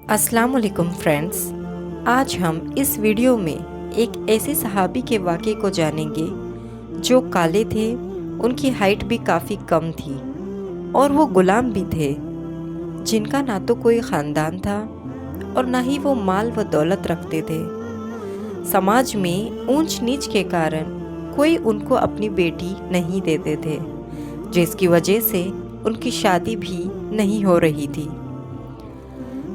अस्सलाम वालेकुम फ्रेंड्स। आज हम इस वीडियो में एक ऐसे सहाबी के वाक़े को जानेंगे जो काले थे, उनकी हाइट भी काफ़ी कम थी और वो ग़ुलाम भी थे, जिनका ना तो कोई ख़ानदान था और ना ही वो माल व दौलत रखते थे। समाज में ऊंच नीच के कारण कोई उनको अपनी बेटी नहीं देते थे, जिसकी वजह से उनकी शादी भी नहीं हो रही थी।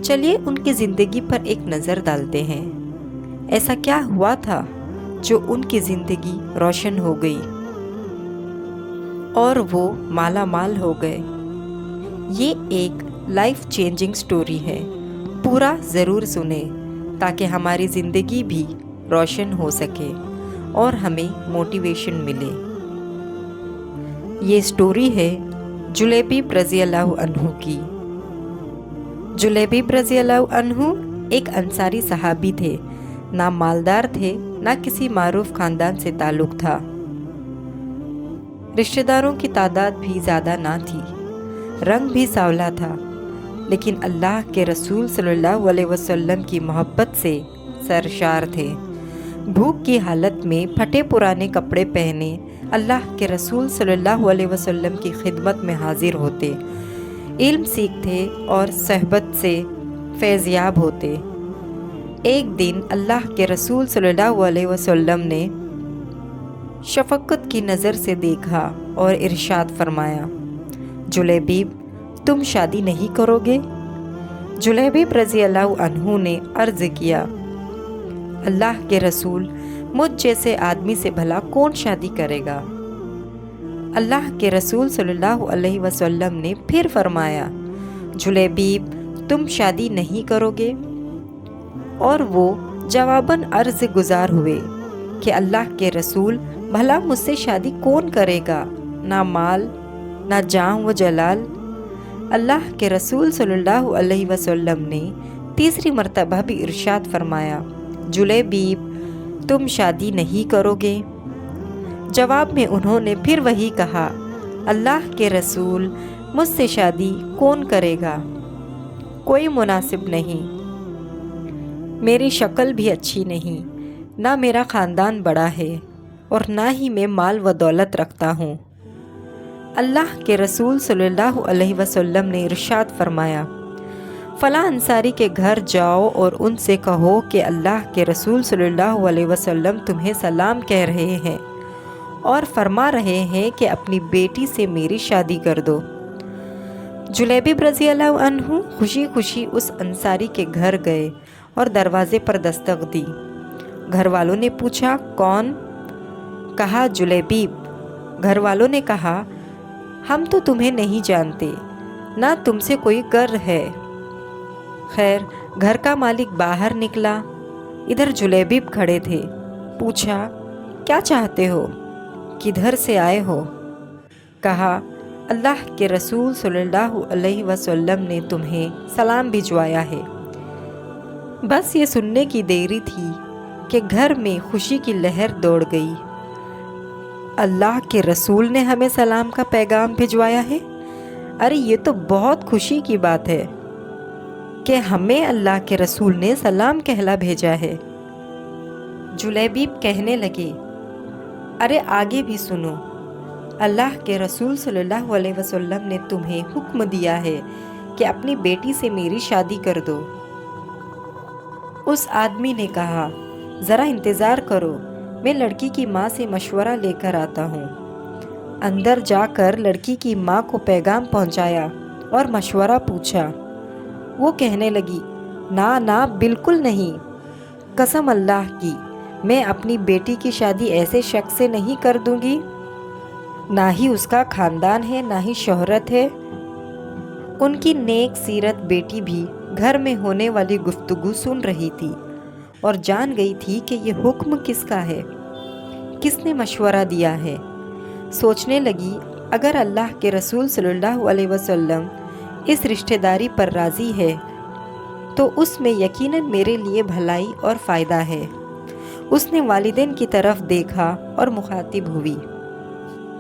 चलिए उनकी ज़िंदगी पर एक नज़र डालते हैं। ऐसा क्या हुआ था जो उनकी ज़िंदगी रोशन हो गई और वो माला माल हो गए। ये एक लाइफ चेंजिंग स्टोरी है, पूरा ज़रूर सुने ताकि हमारी ज़िंदगी भी रोशन हो सके और हमें मोटिवेशन मिले। ये स्टोरी है जुलैबीब रज़ियल्लाहु अन्हु की। जुलैबीब रज़ियल्लाहु अन्हु एक अंसारी सहाबी थे। ना मालदार थे, ना किसी मारूफ खानदान से ताल्लुक़ था। रिश्तेदारों की तादाद भी ज़्यादा ना थी, रंग भी सांवला था, लेकिन अल्लाह के रसूल सल्लल्लाहु अलैहि वसल्लम की मोहब्बत से सरशार थे। भूख की हालत में फटे पुराने कपड़े पहने अल्लाह के रसूल सल्लल्लाहु अलैहि वसल्लम की खिदमत में हाजिर होते, इल्म सीखते और सहबत से फैज़याब होते। एक दिन अल्लाह के रसूल सल्लल्लाहु अलैहि वसल्लम ने शफ़क़त की नज़र से देखा और इरशाद फरमाया, जुलैबीब, तुम शादी नहीं करोगे? जुलैबीब रज़ियल्लाहु अन्हु ने अर्ज़ किया, अल्लाह के रसूल, मुझ जैसे आदमी से भला कौन शादी करेगा? अल्लाह के रसूल सल्लल्लाहु अलैहि वसल्लम ने फिर फरमाया, जुलैबीब, तुम शादी नहीं करोगे? और वो जवाबन अर्ज़ गुज़ार हुए कि अल्लाह के रसूल, भला मुझसे शादी कौन करेगा? ना माल, ना जान व जलाल। अल्लाह के रसूल सल्लल्लाहु अलैहि वसल्लम ने तीसरी मर्तबा भी इरशाद फरमाया, जुलैबीब, तुम शादी नहीं करोगे? जवाब में उन्होंने फिर वही कहा, अल्लाह के रसूल, मुझसे शादी कौन करेगा? कोई मुनासिब नहीं, मेरी शक्ल भी अच्छी नहीं, ना मेरा ख़ानदान बड़ा है और ना ही मैं माल व दौलत रखता हूँ। अल्लाह के रसूल सल्लल्लाहु अलैहि वसल्लम ने इरशाद फरमाया, फ़लाँ अंसारी के घर जाओ और उनसे कहो कि अल्लाह के रसूल सल्लल्लाहु अलैहि वसल्लम तुम्हें सलाम कह रहे हैं और फरमा रहे हैं कि अपनी बेटी से मेरी शादी कर दो। जुलैबीब रज़ियल्लाहु अन्हु खुशी खुशी उस अंसारी के घर गए और दरवाज़े पर दस्तक दी। घर वालों ने पूछा, कौन? कहा, जुलैबीब। घर वालों ने कहा, हम तो तुम्हें नहीं जानते, ना तुमसे कोई गर्व है। खैर, घर का मालिक बाहर निकला। इधर जुलैबीब खड़े थे। पूछा, क्या चाहते हो? किधर से आए हो? कहा, अल्लाह के रसूल सल्लल्लाहु अलैहि वसल्लम ने तुम्हें सलाम भिजवाया है। बस ये सुनने की देरी थी कि घर में खुशी की लहर दौड़ गई। अल्लाह के रसूल ने हमें सलाम का पैगाम भिजवाया है? अरे ये तो बहुत खुशी की बात है कि हमें अल्लाह के रसूल ने सलाम कहला भेजा है। जुलैबीब कहने लगे, अरे आगे भी सुनो, अल्लाह के रसूल सल्लल्लाहु अलैहि वसल्लम ने तुम्हें हुक्म दिया है कि अपनी बेटी से मेरी शादी कर दो। उस आदमी ने कहा, ज़रा इंतज़ार करो, मैं लड़की की माँ से मशवरा लेकर आता हूँ। अंदर जाकर लड़की की माँ को पैगाम पहुँचाया और मशवरा पूछा। वो कहने लगी, ना ना, बिल्कुल नहीं, कसम अल्लाह की, मैं अपनी बेटी की शादी ऐसे शख्स से नहीं कर दूंगी। ना ही उसका ख़ानदान है, ना ही शोहरत है। उनकी नेक सीरत बेटी भी घर में होने वाली गुफ्तगू सुन रही थी और जान गई थी कि ये हुक्म किसका है, किसने मशवरा दिया है। सोचने लगी, अगर अल्लाह के रसूल सल्लल्लाहु अलैहि वसल्लम इस रिश्तेदारी पर राज़ी है तो उसमें यकीनन मेरे लिए भलाई और फ़ायदा है। उसने वालिदैन की तरफ देखा और मुखातिब हुई,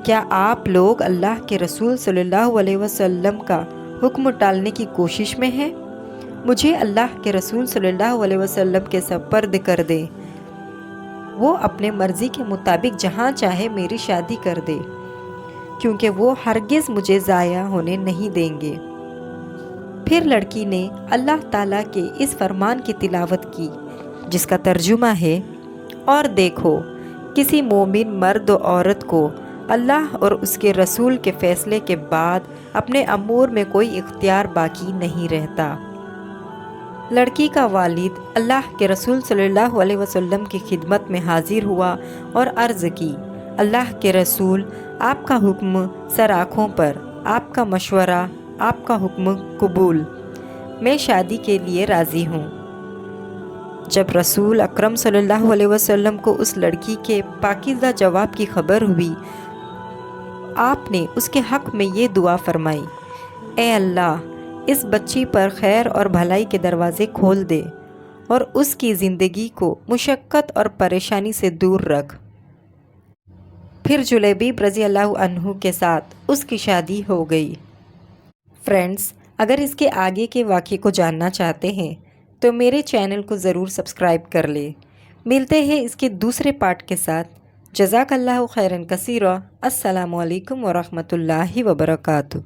क्या आप लोग अल्लाह के रसूल सल्लल्लाहु अलैहि वसल्लम का हुक्म टालने की कोशिश में हैं مجھے اللہ کے رسول صلی اللہ علیہ وسلم کے سپرد کر دے، وہ اپنے مرضی کے مطابق جہاں چاہے میری شادی کر دے، کیونکہ وہ ہرگز مجھے ضائع ہونے نہیں دیں گے۔ پھر لڑکی نے اللہ تعالیٰ کے اس فرمان کی تلاوت کی جس کا ترجمہ ہے، اور دیکھو کسی مومن مرد و عورت کو اللہ اور اس کے رسول کے فیصلے کے بعد اپنے امور میں کوئی اختیار باقی نہیں رہتا۔ لڑکی کا والد اللہ کے رسول صلی اللہ علیہ وسلم کی خدمت میں حاضر ہوا اور عرض کی، اللہ کے رسول، آپ کا حکم سر آنکھوں پر، آپ کا مشورہ، آپ کا حکم قبول، میں شادی کے لیے راضی ہوں۔ جب رسول اکرم صلی اللہ علیہ وسلم کو اس لڑکی کے پاکیزہ جواب کی خبر ہوئی، آپ نے اس کے حق میں یہ دعا فرمائی، اے اللہ، اس بچی پر خیر اور بھلائی کے دروازے کھول دے اور اس کی زندگی کو مشقت اور پریشانی سے دور رکھ۔ پھر جلیبیب رضی اللہ عنہ کے ساتھ اس کی شادی ہو گئی۔ فرینڈز، اگر اس کے آگے کے واقعے کو جاننا چاہتے ہیں تو میرے چینل کو ضرور سبسکرائب کر لیں۔ ملتے ہیں اس کے دوسرے پارٹ کے ساتھ۔ جزاک اللہ خیرن کثیرا۔ السلام علیکم ورحمۃ اللہ وبرکاتہ۔